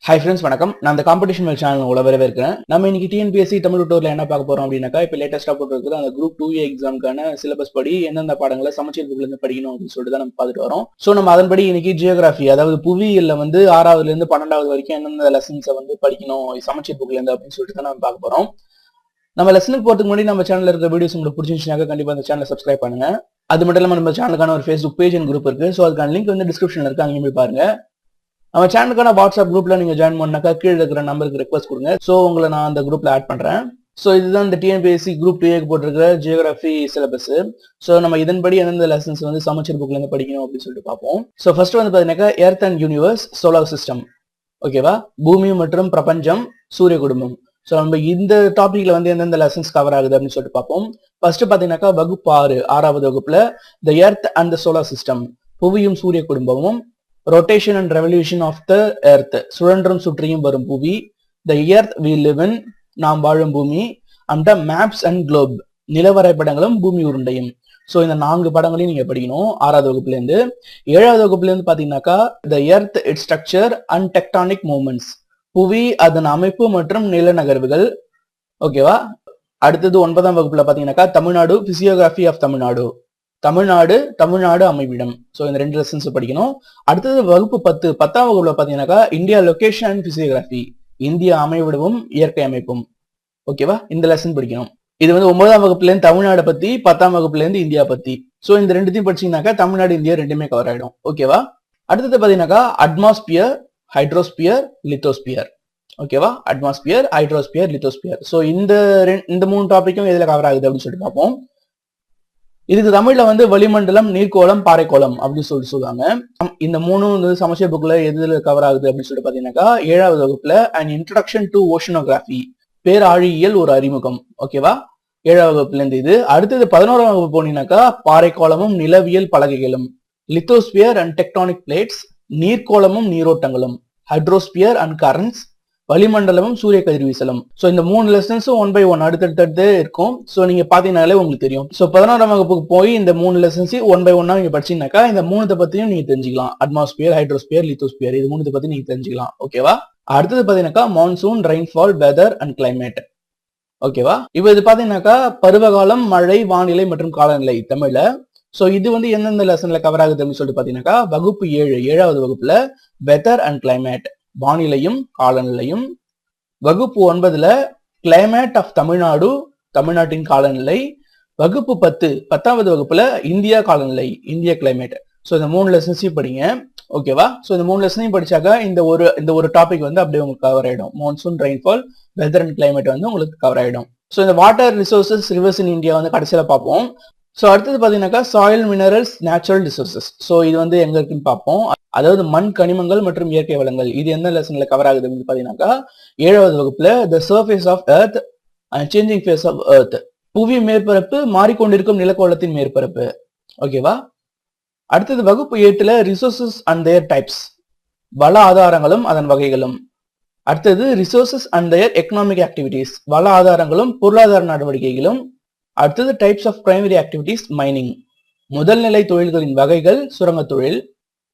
Hi friends, வணக்கம். நான் அந்த காம்படிஷன் மேல் சேனல் உங்களை வரவேற்கிறேன். நம்ம இன்னைக்கு டிஎன்பிஎஸ்சி தமிழ் டூட்டோரில் என்ன பார்க்க போறோம் அப்படின்னாக்கா, இப்போ லேட்டஸ்டா போட்டுருக்குது அந்த குரூப் 2A எக்ஸாமுக்கான சிலபஸ் படி எந்தெந்த பாடங்களை சமச்சீர் புக்ல இருந்து படிக்கணும் அப்படின்னு சொல்லிட்டு தான் நம்ம பார்த்துட்டு வரோம். ஸோ நம்ம அதன்படி இன்னைக்கு ஜியோகிராஃபி, அதாவது புவியியல்ல வந்து 6வதுல இருந்து 12வது வரைக்கும் எந்தெந்த லெசன்ஸை வந்து படிக்கணும் சமச்சீர் புக்ல இருந்து அப்படின்னு சொல்லிட்டு தான் நம்ம பார்க்க போறோம். நம்ம லெசனுக்கு போறதுக்கு முன்னாடி நம்ம சேனல்ல இருக்கிற வீடியோஸ் உங்களுக்கு பிடிச்சிருந்துச்சுனாக்கா கண்டிப்பா அந்த சேனலை சப்ஸ்கிரைப் பண்ணுங்க. அது மட்டும் இல்லாம நம்ம சேனலுக்கான ஒரு ஃபேஸ்புக் பேஜ் அண்ட் குரூப் இருக்கு. ஸோ அதுக்கான லிங்க் வந்து டிஸ்கிரிப்ஷன்ல இருக்கு, அங்கேயும் போய் பாருங்க. நம்ம சேனலுக்கான வாட்ஸ்அப் குரூப்ல நீங்க ஜாயின் பண்ணாக்கா கீழே இருக்கிற நம்பருக்கு ரெக்வஸ்ட் கொடுங்க. ஸோ உங்களை நான் அந்த குரூப்ல ஆட் பண்றேன். ஸோ இதுதான் இந்த டிஎன்பிஎஸ்சி குரூப் 2A போட்டிருக்கிற ஜியோகிராஃபி சிலபஸ். ஸோ நம்ம இதன்படி எந்தெந்த லெசன்ஸ் வந்து சமச்சீர் புக்ல இருந்து படிக்கணும் அப்படின்னு சொல்லிட்டு பார்ப்போம். ஸோ ஃபர்ஸ்ட் வந்து பாத்தீங்கன்னா earth and universe, solar system, ஓகேவா, பூமி மற்றும் பிரபஞ்சம், சூரிய குடும்பம். ஸோ நம்ம இந்த டாபிக்ல வந்து எந்தெந்த லெசன்ஸ் கவர் ஆகுது அப்படின்னு சொல்லிட்டு பார்ப்போம். ஃபர்ஸ்ட் பாத்தீங்கன்னாக்கா வகுப்பு 6வது வகுப்புல the earth and the solar system, புவியும் சூரிய குடும்பமும், rotation and revolution of the earth, சுழன்றும் சுற்றியும் வரும் புவி, the earth we live in, நாம் வாழும் பூமி, அண்ட் மேப்ஸ் அண்ட் குளோப், நிலவரைபடங்களும் பூமி உருண்டையும். ஸோ இந்த 4 படங்களையும் நீங்க படிக்கணும் 6வது வகுப்புல இருந்து. 7வது வகுப்புல இருந்து பாத்தீங்கன்னாக்கா the earth it's structure and tectonic movements, புவி அதன் அமைப்பு மற்றும் நில நகர்வுகள், ஓகேவா. அடுத்தது 9ஆம் வகுப்புல பாத்தீங்கன்னாக்கா தமிழ்நாடு, பிசியோகிராஃபி ஆஃப் தமிழ்நாடு, தமிழ்நாடு அமைவிடம். ஸோ இந்த 2 லெசன்ஸ் படிக்கணும். அடுத்தது வகுப்பு 10ஆம் வகுப்புல பாத்தீங்கன்னாக்கா இந்தியா லொகேஷன் அண்ட் பிசியோகிராஃபி, இந்தியா அமைவிடமும் இயற்கை அமைப்பும், ஓகேவா. இந்த லெசன் படிக்கணும். இது வந்து 9ஆம் வகுப்புல இருந்து தமிழ்நாடு பத்தி, 10ஆம் வகுப்புல இருந்து இந்தியா பத்தி. ஸோ இந்த 2த்தையும் படிச்சீங்கன்னாக்கா தமிழ்நாடு இந்தியா 2மே கவர் ஆயிடும், ஓகேவா. அடுத்தது பாத்தீங்கன்னாக்கா அட்மாஸ்பியர், ஹைட்ரோஸ்பியர், லித்தோஸ்பியர், ஓகேவா. Atmosphere, hydrosphere, lithosphere. ஸோ இந்த 3 டாபிக்கும் எதுல கவர் ஆகுது அப்படின்னு சொல்லிட்டு பார்ப்போம். இதுக்கு தமிழ்ல வந்து வளிமண்டலம், நீர்க்கோளம், பாறைக்கோளம் அப்படின்னு சொல்லுவாங்க. இந்த 3 வந்து சமச்சீர் புக்ல எதுல கவர் ஆகுது அப்படின்னு சொல்லிட்டு பாத்தீங்கன்னாக்கா 7வது வகுப்புல அண்ட் இன்ட்ரோடக்ஷன் டு ஓஷனோகிராஃபி, பேராழியியல் ஒரு அறிமுகம், ஓகேவா. 7வது வகுப்புல இருந்து இது. அடுத்தது 11ஆம் வகுப்பு போனீங்கன்னாக்கா பாறைக்கோளமும் நிலவியல் பலகைகளும், லித்தோஸ்பியர் அண்ட் டெக்டானிக் பிளேட்ஸ், நீர்க்கோளமும் நீரோட்டங்களும், ஹைட்ரோஸ்பியர் அண்ட் கரண்ட்ஸ், வளிமண்டலமும் சூரிய கதிர்வீசலும். ஸோ இந்த 3 லெசன்ஸும் 1 by 1 அடுத்தடுத்து இருக்கும். ஸோ நீங்க பாத்தீங்கன்னாலே உங்களுக்கு தெரியும். ஸோ 11ஆம் வகுப்புக்கு போய் இந்த 3 லெசன்ஸையும் 1 by 1 நீங்க படிச்சீங்கன்னாக்கா இந்த 3 பத்தியும் நீங்க தெரிஞ்சுக்கலாம். அட்மாஸ்பியர், ஹைட்ரோஸ்பியர், லித்தோஸ்பியர், இது 3 பத்தி நீங்க தெரிஞ்சுக்கலாம், ஓகேவா. அடுத்தது பாத்தீங்கன்னாக்கா monsoon, rainfall, weather and climate, ஓகேவா. இப்போ இது பாத்தீங்கன்னாக்கா பருவகாலம், மழை, வானிலை மற்றும் காலநிலை தமிழ்ல. ஸோ இது வந்து எந்தெந்த லெசன்ல கவர் ஆகுது அப்படின்னு சொல்லிட்டு பாத்தீங்கன்னாக்கா வகுப்பு 7வது வகுப்புல வெதர் அண்ட் கிளைமேட், வானிலையும் காலநிலையும். வகுப்பு 9ல கிளைமேட் ஆஃப் தமிழ்நாடு, தமிழ்நாட்டின் காலநிலை. வகுப்பு 10வது வகுப்புல இந்தியா காலநிலை, இந்தியா கிளைமேட். ஸோ இந்த 3 லெசன்ஸையும் படிங்க, ஓகேவா. ஸோ இந்த 3 லெசனையும் படிச்சாக்கா இந்த ஒரு டாபிக் வந்து அப்படியே உங்களுக்கு கவர் ஆயிடும். Monsoon, rainfall, weather and climate வந்து உங்களுக்கு கவர் ஆயிடும். ஸோ இந்த water resources, rivers in India வந்து கடைசியில பார்ப்போம். ஸோ அடுத்தது பாத்தீங்கன்னாக்கா soil, minerals, natural resources. So இது வந்து எங்க இருக்குன்னு பார்ப்போம். அதாவது மண், கனிமங்கள் மற்றும் இயற்கை வளங்கள். இது எந்த லெசன்ல கவர் ஆகுது அப்படின்னு பாத்தீங்கன்னாக்கா 7வது வகுப்புல the surface of earth and changing face of earth, புவி மேற்பரப்பு, மாறிக்கொண்டிருக்கும் நிலக்கோளத்தின் மேற்பரப்பு, ஓகேவா. அடுத்தது வகுப்பு 8ல ரிசோர்சஸ் அண்ட் தேர் டைப்ஸ், வள ஆதாரங்களும் அதன் வகைகளும். அடுத்தது resources and their economic activities, வள ஆதாரங்களும் பொருளாதார நடவடிக்கைகளும். அடுத்தது types of primary activities, mining, முதல்நிலை தொழில்களின் வகைகள், சுரங்க தொழில்.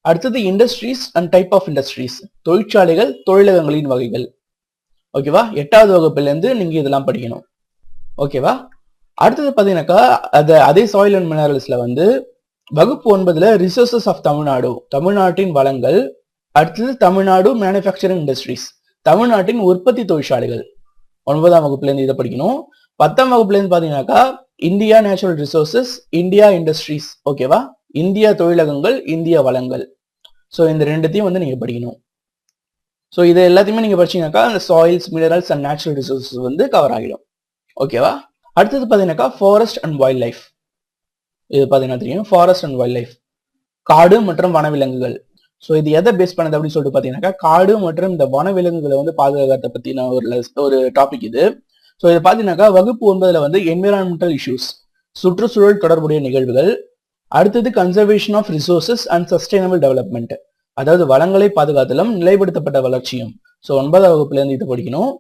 அடுத்தது industries and type of industries, தொழிற்சாலைகள், தொழிலகங்களின் வகைகள், ஓகேவா. 8வது வகுப்புல இருந்து நீங்க இதெல்லாம் படிக்கணும், ஓகேவா. அடுத்தது பாத்தீங்கன்னாக்கா அதே சாயில் அண்ட் மினரல்ஸ்ல வந்து வகுப்பு 9ல ரிசோர்சஸ் ஆஃப் தமிழ்நாடு, தமிழ்நாட்டின் வளங்கள். அடுத்தது தமிழ்நாடு மேனுஃபேக்சரிங் இண்டஸ்ட்ரீஸ், தமிழ்நாட்டின் உற்பத்தி தொழிற்சாலைகள். 9ஆம் வகுப்புல இருந்து இதை படிக்கணும். 10ஆம் வகுப்புல இருந்து பாத்தீங்கன்னாக்கா India natural resources, India industries, ஓகேவா. இந்தியா தொழிலகங்கள், இந்தியா வளங்கள். ஸோ இந்த 2த்தையும் வந்து நீங்க படிக்கணும். ஸோ இது எல்லாத்தையுமே நீங்க படிச்சீங்கன்னாக்கா அந்த soils, minerals and natural resources வந்து கவர் ஆகிடும், ஓகேவா. அடுத்தது பாத்தீங்கன்னாக்கா ஃபாரஸ்ட் அண்ட் வைல்ட் லைஃப். இது பாத்தீங்கன்னா தெரியும், ஃபாரஸ்ட் அண்ட் வைல்ட் லைஃப், காடு மற்றும் வனவிலங்குகள். ஸோ இது எதை பேஸ் பண்ணது அப்படின்னு சொல்லிட்டு பாத்தீங்கன்னாக்கா காடு மற்றும் இந்த வனவிலங்குகளை வந்து பாதுகாக்கிறத பத்தின ஒரு டாபிக் இது. ஸோ இது பாத்தீங்கன்னாக்கா வகுப்பு 9ல வந்து என்விரான்மெண்டல் இஷ்யூஸ், சுற்றுச்சூழல் தொடர்புடைய நிகழ்வுகள். அடுத்தது conservation of resources and sustainable development, அதாவது வளங்களை பாதுகாத்தலும் நிலைப்படுத்தப்பட்ட வளர்ச்சியும். ஸோ 9ஆம் வகுப்புல இருந்து இதை படிக்கணும்.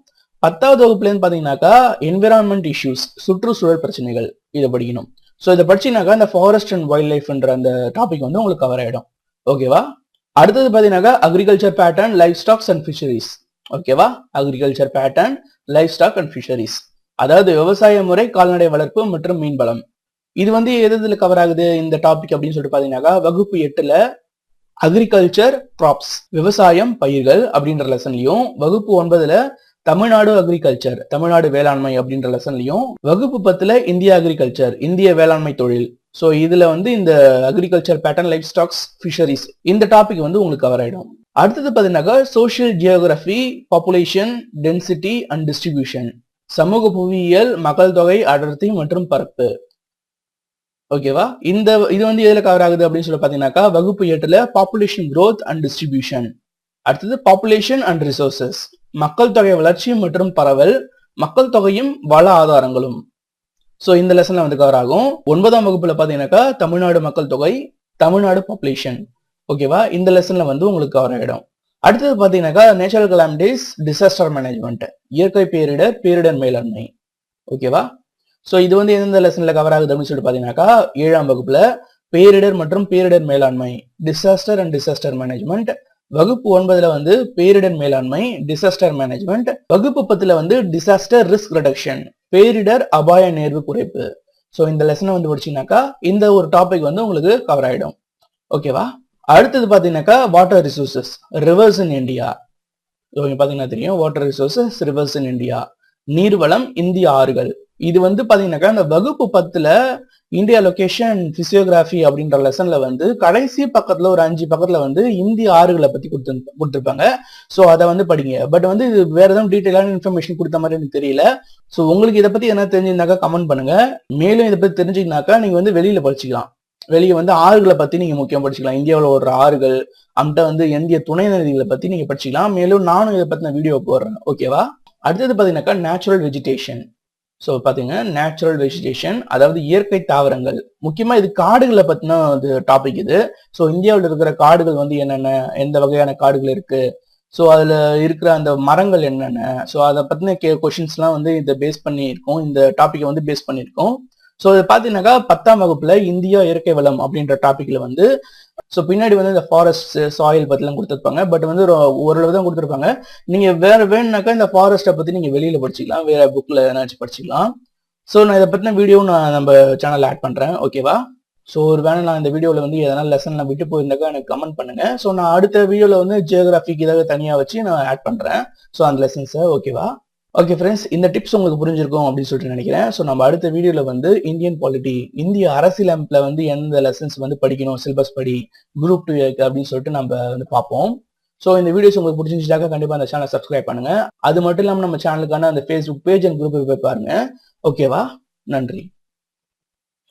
10வது வகுப்புல இருந்து பாத்தீங்கன்னாக்கா என்விரான்மெண்ட் இஷ்யூஸ், சுற்றுச்சூழல் பிரச்சனைகள், இதை படிக்கணும். ஸோ இதை படிச்சீங்கன்னாக்கா இந்த ஃபாரஸ்ட் அண்ட் வைல்ட் லைஃப்ன்ற அந்த டாபிக் வந்து உங்களுக்கு கவர் ஆயிடும், ஓகேவா. அடுத்தது பாத்தீங்கன்னாக்கா agriculture pattern, livestocks and fisheries, ஓகேவா? Agriculture pattern, livestock and fisheries. அதாவது விவசாய முறை, கால்நடை வளர்ப்பு மற்றும் மீன்வளம். இது வந்து எதுல கவர் ஆகுது இந்த டாபிக் அப்படின்னு சொல்லிட்டு பாத்தீங்கன்னாக்கா வகுப்பு 8ல அக்ரிகல்ச்சர் கிராப்ஸ் விவசாயம் பயிர்கள் அப்படின்ற லெசன்லயும், வகுப்பு 9ல தமிழ்நாடு அக்ரிகல்ச்சர் தமிழ்நாடு வேளாண்மை அப்படின்ற லெசன்லயும், வகுப்பு 10ல இந்தியா அக்ரிகல்ச்சர் இந்திய வேளாண்மை தொழில். சோ இதுல வந்து இந்த agriculture pattern, life stocks, fisheries இந்த டாபிக் வந்து உங்களுக்கு கவர் ஆயிடும். அடுத்தது பாத்தீங்கன்னாக்கா social geography, population density and distribution, சமூக புவியியல், மக்கள் தொகை அடர்த்தி மற்றும் பரப்பு. ஓகேவா? இது வந்து எதுல கவர் ஆகுது அப்படின்னு சொல்லி பாத்தீங்கன்னாக்கா வகுப்பு 8ல பாப்புலேஷன் growth அண்ட் டிஸ்ட்ரிபியூஷன். அடுத்தது பாப்புலேஷன் அண்ட் ரிசோர்சஸ், மக்கள் தொகை வளர்ச்சி மற்றும் பரவல், மக்கள் தொகையும் வள ஆதாரங்களும். சோ இந்த லெசன்ல வந்து கவர் ஆகும். 9ஆம் வகுப்புல பாத்தீங்கன்னாக்கா தமிழ்நாடு மக்கள் தொகை, தமிழ்நாடு பாப்புலேஷன். ஓகேவா? இந்த லெசன்ல வந்து உங்களுக்கு கவர் ஆயிடும். அடுத்தது பாத்தீங்கன்னாக்கா நேச்சுரல் கலாமிட்டிஸ், டிசாஸ்டர் மேனேஜ்மெண்ட், இயற்கை பேரிடர், பேரிடர் மேலாண்மை. ஓகேவா? சோ இது வந்து எந்தெந்த லெசன்ல கவர் ஆகுது அப்படின்னு சொல்லிட்டு பாத்தீங்கன்னாக்கா 7ஆம் வகுப்புல பேரிடர் மற்றும் பேரிடர் மேலாண்மை, டிசாஸ்டர் அண்ட் டிசாஸ்டர் மேனேஜ்மெண்ட். வகுப்பு 9ல வந்து பேரிடர் மேலாண்மை, டிசாஸ்டர் மேனேஜ்மெண்ட். வகுப்பு 10ல வந்து டிசாஸ்டர் ரிஸ்க் ரிடக்ஷன், பேரிடர் அபாய நேர்வு குறைப்பு. சோ இந்த லெசனை வந்து படிச்சீங்கன்னாக்கா இந்த ஒரு டாபிக் வந்து உங்களுக்கு கவர் ஆயிடும். ஓகேவா? அடுத்தது பாத்தீங்கன்னாக்கா water resources, rivers in India. பாத்தீங்கன்னா தெரியும் water resources, rivers in India, நீர்வளம், இந்திய ஆறுகள். இது வந்து பாத்தீங்கன்னாக்கா இந்த வகுப்பு 10ல இந்தியா லொகேஷன் பிசியோகிராபி அப்படின்ற லெசன்ல வந்து கடைசி பக்கத்துல ஒரு 5 பக்கத்துல வந்து இந்திய ஆறுகளை பத்தி கொடுத்துருப்பாங்க. சோ அதை வந்து படிங்க. பட் வந்து இது வேற ஏதாவது டீடைலான இன்ஃபர்மேஷன் கொடுத்த மாதிரி எனக்கு தெரியல. சோ உங்களுக்கு இதை பத்தி என்ன தெரிஞ்சிருந்தாக்கா கமெண்ட் பண்ணுங்க. மேலும் இதை பத்தி தெரிஞ்சுக்கினாக்கா நீங்க வந்து வெளியில படிச்சுக்கலாம். வெளியே வந்து ஆறுகளை பத்தி நீங்க முக்கியம் படிச்சுக்கலாம். இந்தியாவில் ஓடுற ஆறுகள், அம்ட்ட வந்து இந்திய துணை நதிகளை பத்தி நீங்க படிச்சுக்கலாம். மேலும் நானும் இதை பத்தின வீடியோ போடுறேன். ஓகேவா? அடுத்தது பாத்தீங்கன்னாக்கா நேச்சுரல் வெஜிடேஷன். ஸோ பாத்தீங்கன்னா நேச்சுரல் வெஜிடேஷன் அதாவது இயற்கை தாவரங்கள். முக்கியமா இது காடுகளை பத்தின டாபிக் இது. ஸோ இந்தியாவில் இருக்கிற காடுகள் வந்து என்னென்ன, எந்த வகையான காடுகள் இருக்கு, ஸோ அதுல இருக்கிற அந்த மரங்கள் என்னென்ன, ஸோ அதை பத்தின கொஸ்டின்ஸ் எல்லாம் வந்து இதை பேஸ் பண்ணி இருக்கும். இந்த டாபிக்கை வந்து பேஸ் பண்ணியிருக்கோம். ஸோ இது பாத்தீங்கன்னாக்கா 10ஆம் வகுப்புல இந்தியா இயற்கை வளம் அப்படின்ற டாபிக்ல வந்து ஸோ பின்னாடி வந்து இந்த ஃபாரஸ்ட், சாயில் பத்திலாம் கொடுத்துருப்பாங்க. பட் வந்து ஓரளவு தான் கொடுத்துருப்பாங்க. நீங்க வேற வேணும்னாக்கா இந்த ஃபாரஸ்ட்டை பத்தி நீங்க வெளியில படிச்சுக்கலாம், வேற புக்ல ஏதாச்சும் படிச்சுக்கலாம். ஸோ நான் இதை பத்தின வீடியோ நான் நம்ம சேனல்ல ஆட் பண்றேன். ஓகேவா? ஸோ ஒரு வேணா நான் இந்த வீடியோல வந்து எதனா லெசன் நான் விட்டு போயிருந்தாக்கா எனக்கு கமெண்ட் பண்ணுங்க. ஸோ நான் அடுத்த வீடியோல வந்து ஜியோகிராபிக் இதாக தனியா வச்சு நான் ஆட் பண்றேன். ஸோ அந்த லெசன்ஸை. ஓகேவா? ஓகே ஃப்ரெண்ட்ஸ், இந்த டிப்ஸ் உங்களுக்கு புரிஞ்சிருக்கும் அப்படின்னு சொல்லிட்டு நினைக்கிறேன். ஸோ நம்ம அடுத்த வீடியோல வந்து இந்தியன் பாலிட்டி, இந்திய அரசியலமைப்புல வந்து எந்த லெசன்ஸ் வந்து படிக்கணும், சிலபஸ் படி, குரூப் 2 அப்படின்னு சொல்லிட்டு நம்ம வந்து பார்ப்போம். ஸோ இந்த வீடியோஸ் உங்களுக்கு பிடிச்சிருந்துச்சாக்கா கண்டிப்பா அந்த சேனலை சப்ஸ்கிரைப் பண்ணுங்க. அது மட்டும் இல்லாமல் நம்ம சேனலுக்கான அந்த ஃபேஸ்புக் பேஜ் அண்ட் குரூப் போய் பாருங்க. ஓகேவா? நன்றி.